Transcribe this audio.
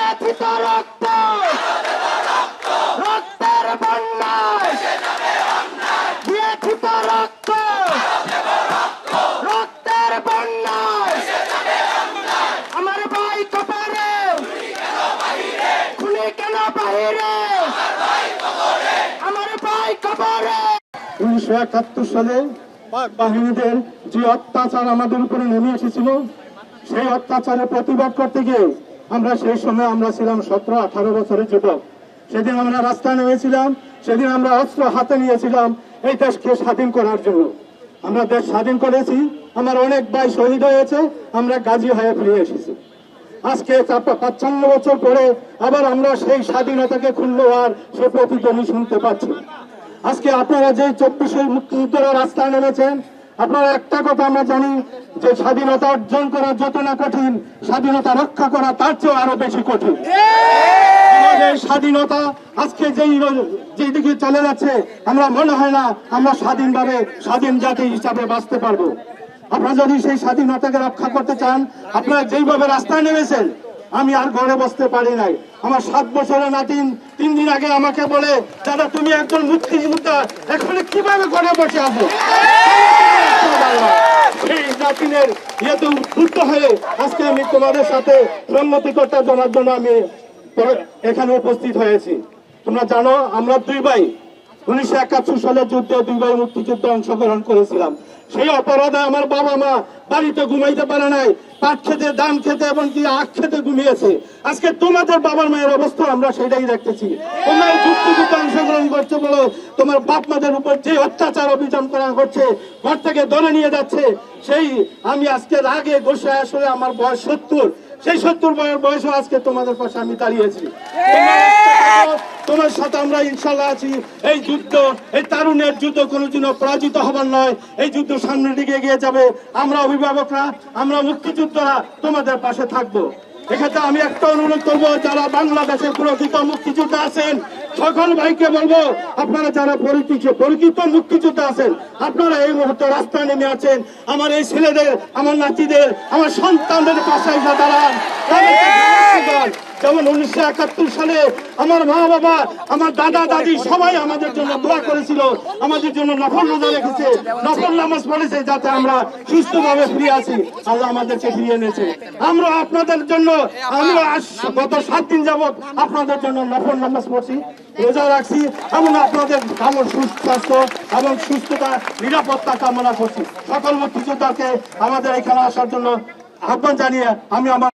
ব্যথিত রক্ত রক্তের বন্যায় ব্যথিত রক্ত রক্তের বন্যায় আমার ভাই কবরে খুনি কেন বাহিরে আমার ভাই কবরে 1971 সালে পাক বাহিনীদের যে অত্যাচার আমাদের উপরে নেমে এসেছিল সেই অত্যাচারের প্রতিবাদ করতে গিয়ে আমরা সেই সময় আমরা ছিলাম 17-18 বছরের যুবক। সেদিন আমরা রাস্তায় নেমেছিলাম, সেদিন আমরা অস্ত্র হাতে নিয়েছিলাম এই দেশকে স্বাধীন করার জন্য। আমরা দেশ স্বাধীন করেছি, আমার অনেক ভাই শহীদ হয়েছে, আমরা গাজী হয়ে ফিরে এসেছি। আজকে 55 বছর পরে আবার আমরা সেই স্বাধীনতাকে ক্ষুণ্ণ হওয়ার সে প্রতিধ্বনি শুনতে পাচ্ছি। আজকে আপনারা যে 24 মুক্তিযুদ্ধের রাস্তায় নেমেছেন, আপনারা একটা কথা আমরা জানি যে স্বাধীনতা অর্জন করা যত না কঠিন, স্বাধীনতা রক্ষা করা তার চেয়ে আরো বেশি কঠিন। আমাদের স্বাধীনতা আজকে যেই দিকে চলে যাচ্ছে, আমরা মনে হয় না আমরা স্বাধীনভাবে স্বাধীন জাতি হিসাবে বাঁচতে পারবো। আপনারা যদি সেই স্বাধীনতাকে রক্ষা করতে চান, আপনারা যেইভাবে রাস্তায় নেমেছেন, আমি আর ঘরে বসতে পারি নাই। আমার 7 বছরের নাতিন 3 দিন আগে আমাকে বলে, দাদা তুমি একজন মুক্তিযোদ্ধা, এখন কিভাবে ঘরে বসে আছো? সেই নাতিনের ইয়েতে উদ্বুদ্ধ হয়ে আজকে আমি তোমাদের সাথে সম্মতিকর্তা জানার জন্য আমি এখানে উপস্থিত হয়েছি। তোমরা জানো আমরা 2 ভাই 1971 সালের যুদ্ধে 2 ভাই মুক্তিযুদ্ধে অংশগ্রহণ করেছিলাম। সেই অপরাধে আমার বাবা মা বাড়িতে ঘুমাইতে পারে নাই, পাট খেতে, ধান খেতে এবং কি আখ খেতে ঘুমিয়েছে। আজকে তোমাদের বাবার মায়ের অবস্থা আমরা সেটাই দেখতেছি। তোমরা যুদ্ধে অংশগ্রহণ করছো বলো, তোমার বাপ মাদের উপর যে অত্যাচার অভিযান করা হচ্ছে, ঘর থেকে ধরে নিয়ে যাচ্ছে, সেই আমি আজকে রাগে গোসা আসলে আমার বয়স 70, সেই 70 বয়সও আজকে তোমাদের পাশে আমি দাঁড়িয়েছি। তোমার সাথে আমরা ইনশাল্লাহ আছি। এই যুদ্ধ, এই তারুণের যুদ্ধ কোনোদিন পরাজিত হবার নয়, এই যুদ্ধ সামনের দিকে এগিয়ে যাবে। আমরা অভিভাবকরা, আমরা মুক্তিযোদ্ধারা তোমাদের পাশে থাকবো। এক্ষেত্রে আমি একটা অনুরোধ করবো, যারা বাংলাদেশের প্রকৃত মুক্তিযোদ্ধা আছেন সকল ভাইকে বলবো, আপনারা যারা পরিচিত মুক্তিযোদ্ধা আছেন, আপনারা এই মুহূর্তে রাস্তায় নেমে আছেন, আমার এই ছেলেদের, আমার নাতিদের, আমার সন্তানদের পাশে এসে দাঁড়ান। যেমন 1971 সালে আমার মা বাবা, আমার দাদা দাদি সবাই আমাদের জন্য দোয়া করেছিল, আমাদের জন্য নফল রোজা রেখেছে, নফল নামাজ পড়েছে, যাতে আমরা সুস্থভাবে ফিরে আসি। আল্লাহ আমাদেরকে ফিরিয়ে এনেছে। আমরা আপনাদের জন্য, আমরা গত 7 দিন যাবৎ আপনাদের জন্য নফল নামাজ পড়ছি, রোজা রাখছি, এবং আপনাদের আমার সুস্বাস্থ্য এবং সুস্থতা, নিরাপত্তা কামনা করছি। সকল মুক্তিযোদ্ধাকে আমাদের এখানে আসার জন্য আহ্বান জানিয়ে আমি আমার